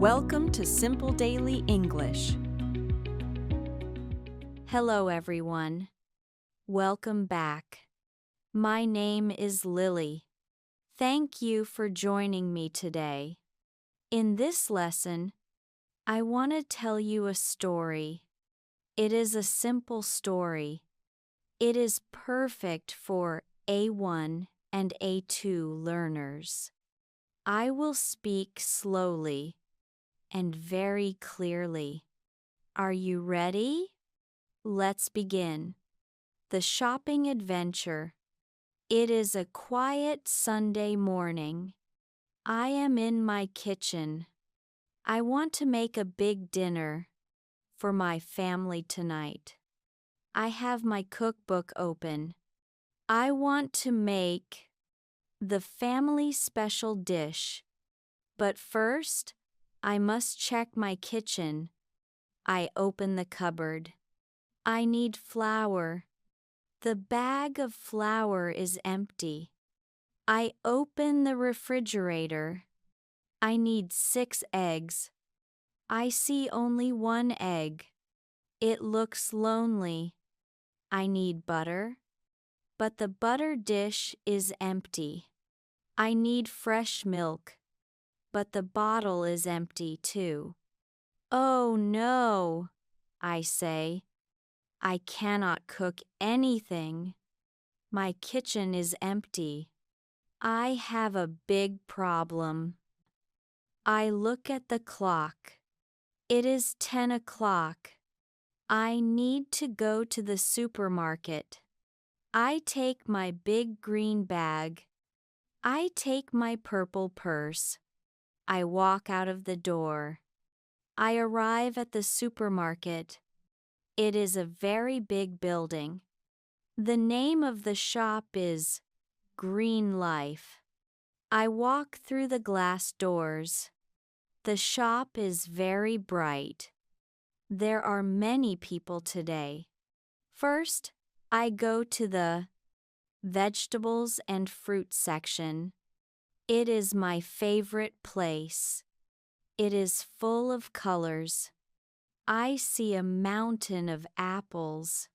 Welcome to Simple Daily English. Hello, everyone. Welcome back. My name is Lily. Thank you for joining me today. In this lesson, I want to tell you a story. It is a simple story. It is perfect for A1 and A2 learners. I will speak slowly and very clearly. Are you ready? Let's begin. The shopping adventure. It is a quiet Sunday morning. I am in my kitchen. I want to make a big dinner for my family tonight. I have my cookbook open. I want to make the family special dish. But first, I must check my kitchen. I open the cupboard. I need flour. The bag of flour is empty. I open the refrigerator. I need 6 eggs. I see only 1 egg. It looks lonely. I need butter, but the butter dish is empty. I need fresh milk, but the bottle is empty too. Oh no, I say. I cannot cook anything. My kitchen is empty. I have a big problem. I look at the clock. It is 10 o'clock. I need to go to the supermarket. I take my big green bag. I take my purple purse. I walk out of the door. I arrive at the supermarket. It is a very big building. The name of the shop is Green Life. I walk through the glass doors. The shop is very bright. There are many people today. First, I go to the vegetables and fruit section. It is my favorite place. It is full of colors. I see a mountain of apples.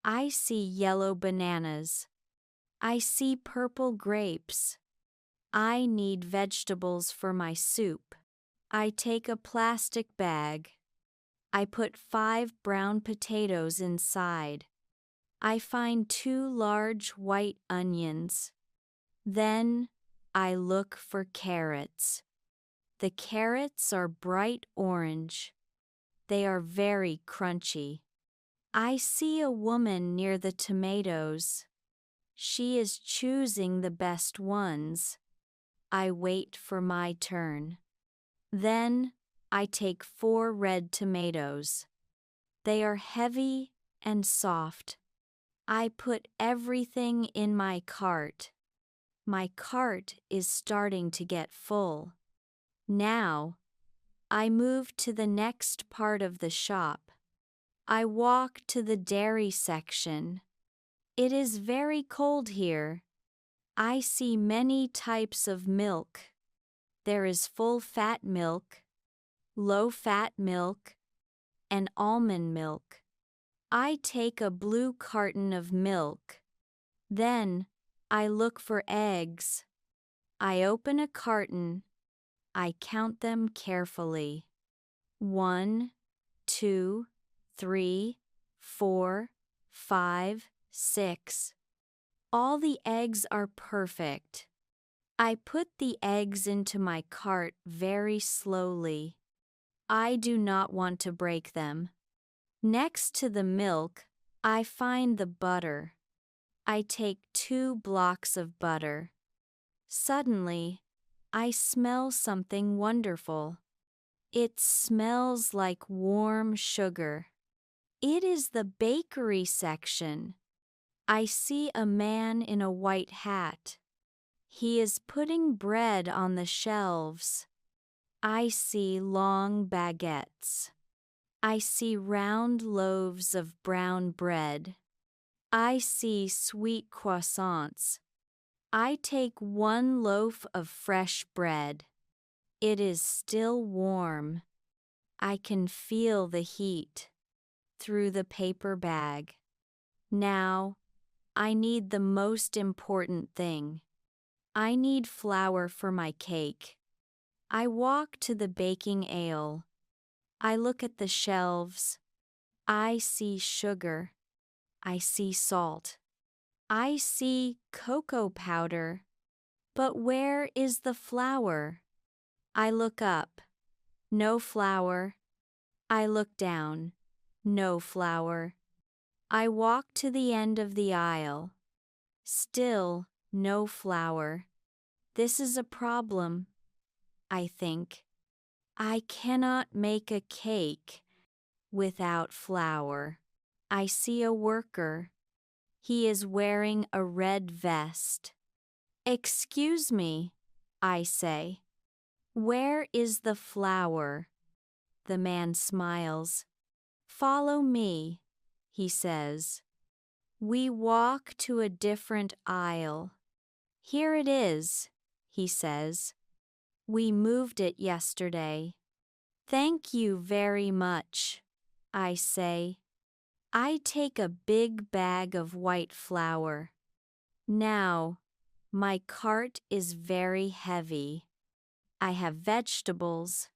I see yellow bananas. I see purple grapes. I need vegetables for my soup. I take a plastic bag. I put 5 brown potatoes inside. I find 2 large white onions. Then I look for carrots. The carrots are bright orange. They are very crunchy. I see a woman near the tomatoes. She is choosing the best ones. I wait for my turn. Then I take 4 red tomatoes. They are heavy and soft. I put everything in my cart. My cart is starting to get full. Now, I move to the next part of the shop. I walk to the dairy section. It is very cold here. I see many types of milk. There is full-fat milk, low-fat milk, and almond milk. I take a blue carton of milk. Then I look for eggs. I open a carton. I count them carefully. 1, 2, 3, 4, 5, 6. All the eggs are perfect. I put the eggs into my cart very slowly. I do not want to break them. Next to the milk, I find the butter. I take 2 blocks of butter. Suddenly, I smell something wonderful. It smells like warm sugar. It is the bakery section. I see a man in a white hat. He is putting bread on the shelves. I see long baguettes. I see round loaves of brown bread. I see sweet croissants. I take 1 loaf of fresh bread. It is still warm. I can feel the heat through the paper bag. Now, I need the most important thing. I need flour for my cake. I walk to the baking aisle. I look at the shelves. I see sugar. I see salt. I see cocoa powder. But where is the flour? I look up. No flour. I look down. No flour. I walk to the end of the aisle. Still no flour. This is a problem, I think. I cannot make a cake without flour. I see a worker. He is wearing a red vest. Excuse me, I say. Where is the flour? The man smiles. Follow me, he says. We walk to a different aisle. Here it is, he says. We moved it yesterday. Thank you very much, I say. I take a big bag of white flour. Now, my cart is very heavy. I have vegetables.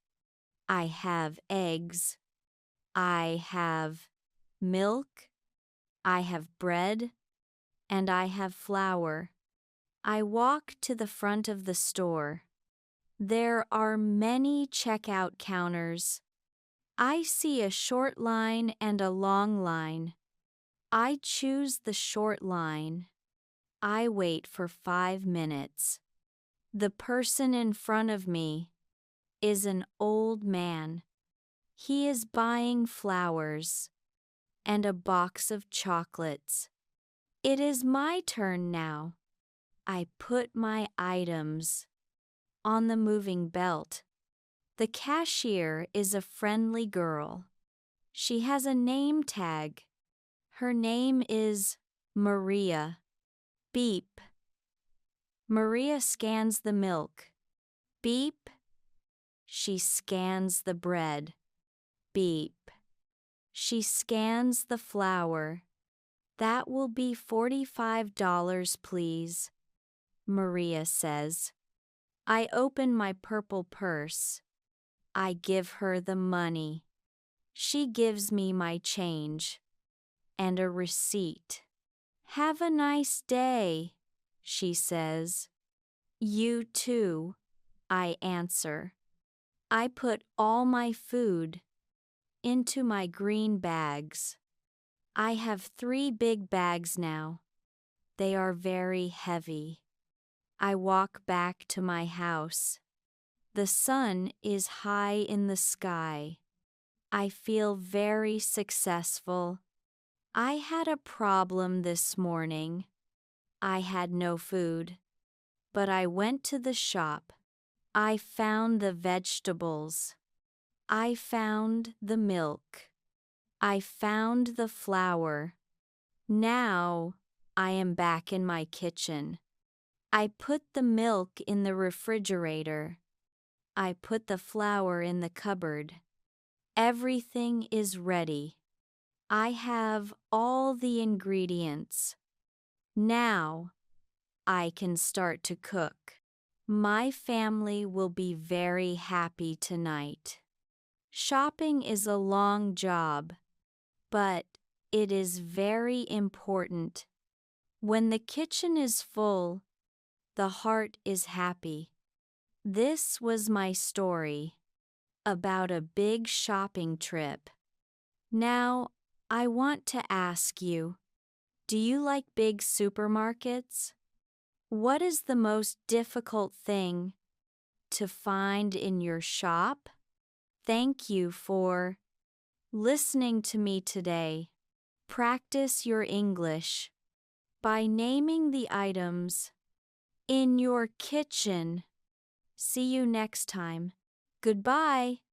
I have eggs. I have milk. I have bread. And I have flour. I walk to the front of the store. There are many checkout counters. I see a short line and a long line. I choose the short line. I wait for 5 minutes. The person in front of me is an old man. He is buying flowers and a box of chocolates. It is my turn now. I put my items on the moving belt. The cashier is a friendly girl. She has a name tag. Her name is Maria. Beep. Maria scans the milk. Beep. She scans the bread. Beep. She scans the flour. That will be $45, please, Maria says. I open my purple purse. I give her the money. She gives me my change and a receipt. Have a nice day, she says. You too, I answer. I put all my food into my green bags. I have 3 big bags now. They are very heavy. I walk back to my house. The sun is high in the sky. I feel very successful. I had a problem this morning. I had no food, but I went to the shop. I found the vegetables. I found the milk. I found the flour. Now I am back in my kitchen. I put the milk in the refrigerator. I put the flour in the cupboard. Everything is ready. I have all the ingredients. Now I can start to cook. My family will be very happy tonight. Shopping is a long job, but it is very important. When the kitchen is full, the heart is happy. This was my story about a big shopping trip. Now, I want to ask you, do you like big supermarkets? What is the most difficult thing to find in your shop? Thank you for listening to me today. Practice your English by naming the items in your kitchen. See you next time. Goodbye.